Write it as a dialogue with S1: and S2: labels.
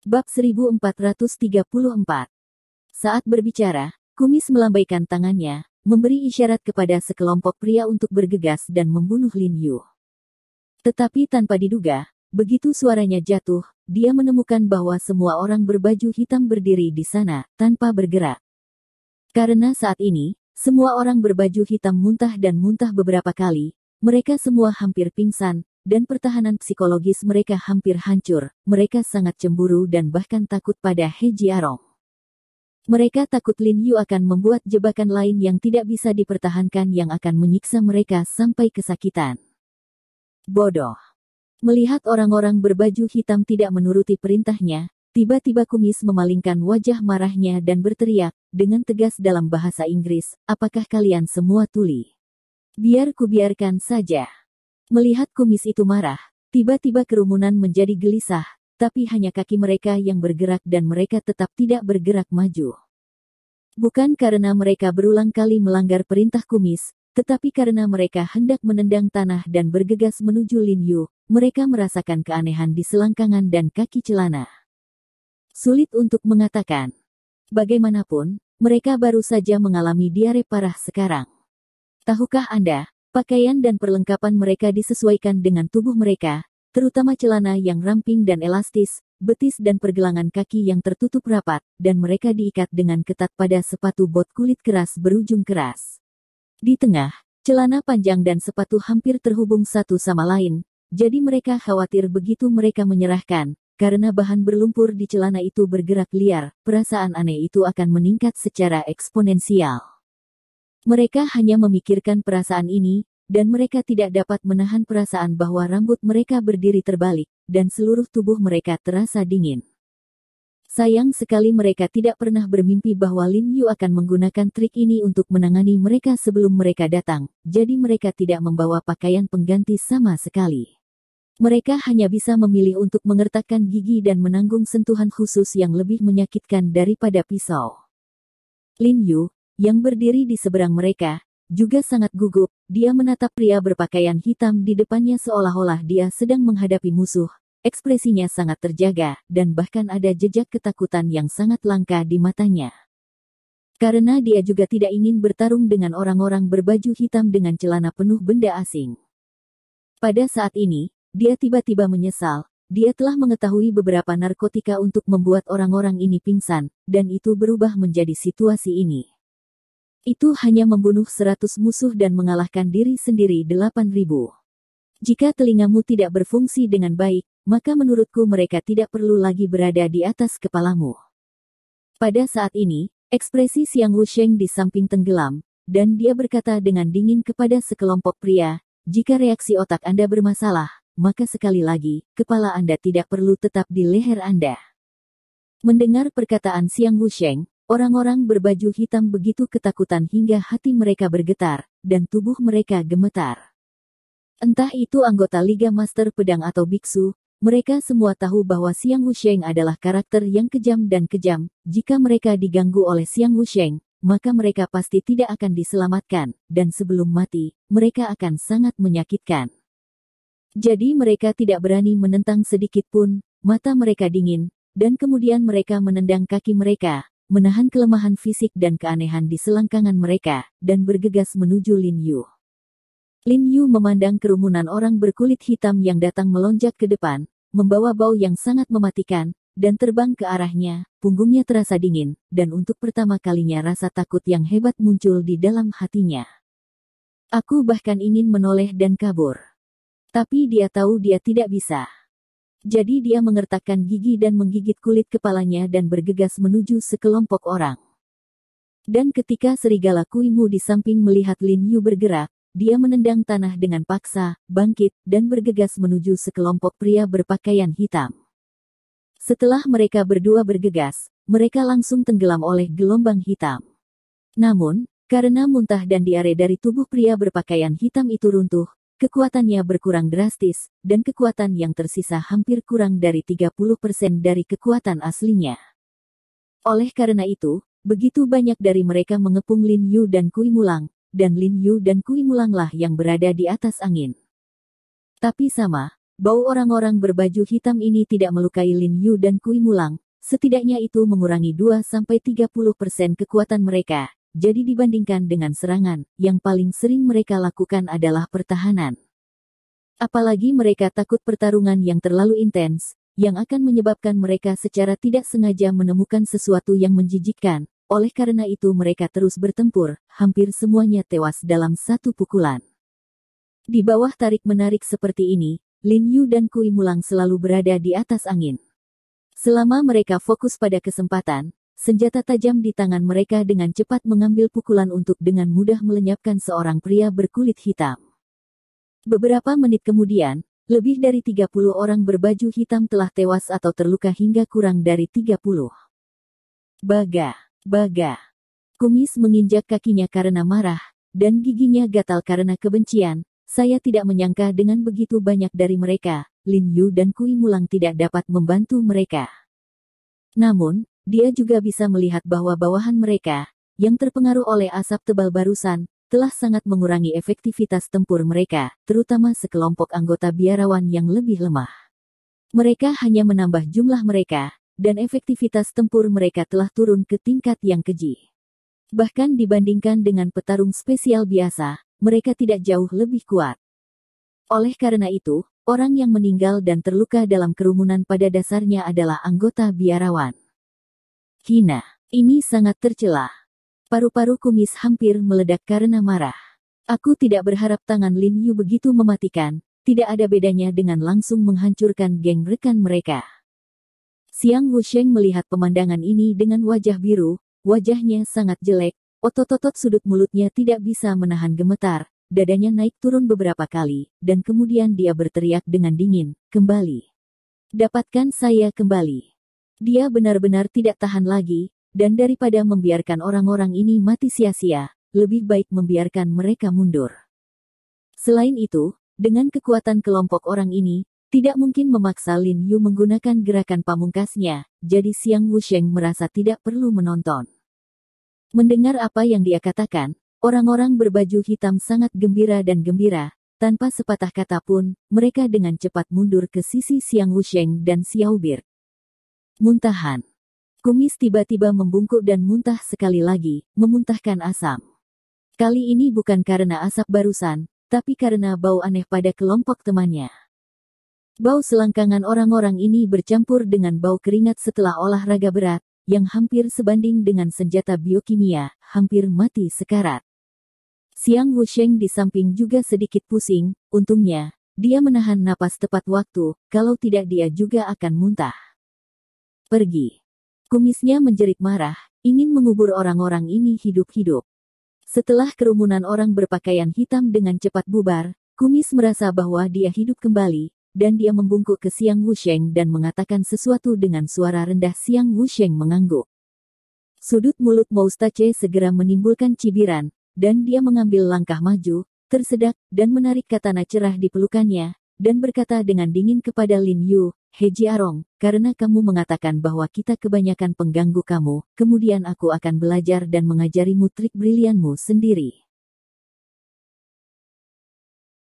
S1: Bab 1434. Saat berbicara, Kumis melambaikan tangannya, memberi isyarat kepada sekelompok pria untuk bergegas dan membunuh Lin Yu. Tetapi tanpa diduga, begitu suaranya jatuh, dia menemukan bahwa semua orang berbaju hitam berdiri di sana, tanpa bergerak. Karena saat ini, semua orang berbaju hitam muntah dan muntah beberapa kali, mereka semua hampir pingsan, dan pertahanan psikologis mereka hampir hancur. Mereka sangat cemburu dan bahkan takut pada He Jiarong. Mereka takut Lin Yu akan membuat jebakan lain yang tidak bisa dipertahankan yang akan menyiksa mereka sampai kesakitan. Bodoh. Melihat orang-orang berbaju hitam tidak menuruti perintahnya, tiba-tiba Kumis memalingkan wajah marahnya dan berteriak, dengan tegas dalam bahasa Inggris, "Apakah kalian semua tuli? Biar kubiarkan saja." Melihat Kumis itu marah, tiba-tiba kerumunan menjadi gelisah, tapi hanya kaki mereka yang bergerak dan mereka tetap tidak bergerak maju. Bukan karena mereka berulang kali melanggar perintah Kumis, tetapi karena mereka hendak menendang tanah dan bergegas menuju Lin Yu, mereka merasakan keanehan di selangkangan dan kaki celana. Sulit untuk mengatakan. Bagaimanapun, mereka baru saja mengalami diare parah sekarang. Tahukah Anda? Pakaian dan perlengkapan mereka disesuaikan dengan tubuh mereka, terutama celana yang ramping dan elastis, betis dan pergelangan kaki yang tertutup rapat, dan mereka diikat dengan ketat pada sepatu bot kulit keras berujung keras. Di tengah, celana panjang dan sepatu hampir terhubung satu sama lain, jadi mereka khawatir begitu mereka menyerahkan, karena bahan berlumpur di celana itu bergerak liar, perasaan aneh itu akan meningkat secara eksponensial. Mereka hanya memikirkan perasaan ini, dan mereka tidak dapat menahan perasaan bahwa rambut mereka berdiri terbalik, dan seluruh tubuh mereka terasa dingin. Sayang sekali mereka tidak pernah bermimpi bahwa Lin Yu akan menggunakan trik ini untuk menangani mereka sebelum mereka datang, jadi mereka tidak membawa pakaian pengganti sama sekali. Mereka hanya bisa memilih untuk mengertakkan gigi dan menanggung sentuhan khusus yang lebih menyakitkan daripada pisau. Lin Yu, yang berdiri di seberang mereka, juga sangat gugup. Dia menatap pria berpakaian hitam di depannya seolah-olah dia sedang menghadapi musuh. Ekspresinya sangat terjaga, dan bahkan ada jejak ketakutan yang sangat langka di matanya. Karena dia juga tidak ingin bertarung dengan orang-orang berbaju hitam dengan celana penuh benda asing. Pada saat ini, dia tiba-tiba menyesal. Dia telah mengetahui beberapa narkotika untuk membuat orang-orang ini pingsan, dan itu berubah menjadi situasi ini. Itu hanya membunuh 100 musuh dan mengalahkan diri sendiri 8.000. Jika telingamu tidak berfungsi dengan baik, maka menurutku mereka tidak perlu lagi berada di atas kepalamu. Pada saat ini, ekspresi Xiang Wusheng di samping tenggelam, dan dia berkata dengan dingin kepada sekelompok pria, "Jika reaksi otak Anda bermasalah, maka sekali lagi, kepala Anda tidak perlu tetap di leher Anda." Mendengar perkataan Xiang Wusheng, orang-orang berbaju hitam begitu ketakutan hingga hati mereka bergetar, dan tubuh mereka gemetar. Entah itu anggota Liga Master Pedang atau biksu, mereka semua tahu bahwa Xiang Wusheng adalah karakter yang kejam dan kejam. Jika mereka diganggu oleh Xiang Wusheng, maka mereka pasti tidak akan diselamatkan, dan sebelum mati, mereka akan sangat menyakitkan. Jadi mereka tidak berani menentang sedikit pun, mata mereka dingin, dan kemudian mereka menendang kaki mereka, menahan kelemahan fisik dan keanehan di selangkangan mereka, dan bergegas menuju Lin Yu. Lin Yu memandang kerumunan orang berkulit hitam yang datang melonjak ke depan, membawa bau yang sangat mematikan, dan terbang ke arahnya. Punggungnya terasa dingin, dan untuk pertama kalinya rasa takut yang hebat muncul di dalam hatinya. Aku bahkan ingin menoleh dan kabur. Tapi dia tahu dia tidak bisa. Jadi dia mengertakkan gigi dan menggigit kulit kepalanya dan bergegas menuju sekelompok orang. Dan ketika serigala Kuimu di samping melihat Lin Yu bergerak, dia menendang tanah dengan paksa, bangkit, dan bergegas menuju sekelompok pria berpakaian hitam. Setelah mereka berdua bergegas, mereka langsung tenggelam oleh gelombang hitam. Namun, karena muntah dan diare dari tubuh pria berpakaian hitam itu runtuh, kekuatannya berkurang drastis, dan kekuatan yang tersisa hampir kurang dari 30% dari kekuatan aslinya. Oleh karena itu, begitu banyak dari mereka mengepung Lin Yu dan Kui Mulang, dan Lin Yu dan Kui Mulanglah yang berada di atas angin. Tapi sama, bau orang-orang berbaju hitam ini tidak melukai Lin Yu dan Kui Mulang, setidaknya itu mengurangi 2-30% kekuatan mereka. Jadi dibandingkan dengan serangan, yang paling sering mereka lakukan adalah pertahanan. Apalagi mereka takut pertarungan yang terlalu intens, yang akan menyebabkan mereka secara tidak sengaja menemukan sesuatu yang menjijikkan. Oleh karena itu mereka terus bertempur, hampir semuanya tewas dalam satu pukulan. Di bawah tarik-menarik seperti ini, Lin Yu dan Kui Mulang selalu berada di atas angin. Selama mereka fokus pada kesempatan, senjata tajam di tangan mereka dengan cepat mengambil pukulan untuk dengan mudah melenyapkan seorang pria berkulit hitam. Beberapa menit kemudian, lebih dari 30 orang berbaju hitam telah tewas atau terluka hingga kurang dari 30. Baga. Kumis menginjak kakinya karena marah, dan giginya gatal karena kebencian. Saya tidak menyangka dengan begitu banyak dari mereka, Lin Yu dan Kui Mulang tidak dapat membantu mereka. Namun, dia juga bisa melihat bahwa bawahan mereka, yang terpengaruh oleh asap tebal barusan, telah sangat mengurangi efektivitas tempur mereka, terutama sekelompok anggota biarawan yang lebih lemah. Mereka hanya menambah jumlah mereka, dan efektivitas tempur mereka telah turun ke tingkat yang keji. Bahkan dibandingkan dengan petarung spesial biasa, mereka tidak jauh lebih kuat. Oleh karena itu, orang yang meninggal dan terluka dalam kerumunan pada dasarnya adalah anggota biarawan. Hina, ini sangat tercela. Paru-paru Kumis hampir meledak karena marah. Aku tidak berharap tangan Lin Yu begitu mematikan, tidak ada bedanya dengan langsung menghancurkan geng rekan mereka. Xiang Wusheng melihat pemandangan ini dengan wajah biru, wajahnya sangat jelek, otot-otot sudut mulutnya tidak bisa menahan gemetar, dadanya naik turun beberapa kali, dan kemudian dia berteriak dengan dingin, "Kembali. Dapatkan saya kembali." Dia benar-benar tidak tahan lagi, dan daripada membiarkan orang-orang ini mati sia-sia, lebih baik membiarkan mereka mundur. Selain itu, dengan kekuatan kelompok orang ini, tidak mungkin memaksa Lin Yu menggunakan gerakan pamungkasnya, jadi Xiang Wusheng merasa tidak perlu menonton. Mendengar apa yang dia katakan, orang-orang berbaju hitam sangat gembira dan gembira, tanpa sepatah kata pun, mereka dengan cepat mundur ke sisi Xiang Wusheng dan Xiao Bir. Muntahan. Kumis tiba-tiba membungkuk dan muntah sekali lagi, memuntahkan asam. Kali ini bukan karena asap barusan, tapi karena bau aneh pada kelompok temannya. Bau selangkangan orang-orang ini bercampur dengan bau keringat setelah olahraga berat, yang hampir sebanding dengan senjata biokimia, hampir mati sekarat. Xiang Wusheng di samping juga sedikit pusing, untungnya, dia menahan napas tepat waktu, kalau tidak dia juga akan muntah. Pergi. Kumisnya menjerit marah, ingin mengubur orang-orang ini hidup-hidup. Setelah kerumunan orang berpakaian hitam dengan cepat bubar, Kumis merasa bahwa dia hidup kembali, dan dia membungkuk ke Xiang Wusheng dan mengatakan sesuatu dengan suara rendah. Xiang Wusheng mengangguk. Sudut mulut Moustache segera menimbulkan cibiran, dan dia mengambil langkah maju, tersedak, dan menarik katana cerah di pelukannya, dan berkata dengan dingin kepada Lin Yu, "He Jiarong, karena kamu mengatakan bahwa kita kebanyakan pengganggu kamu, kemudian aku akan belajar dan mengajarimu trik brilianmu sendiri."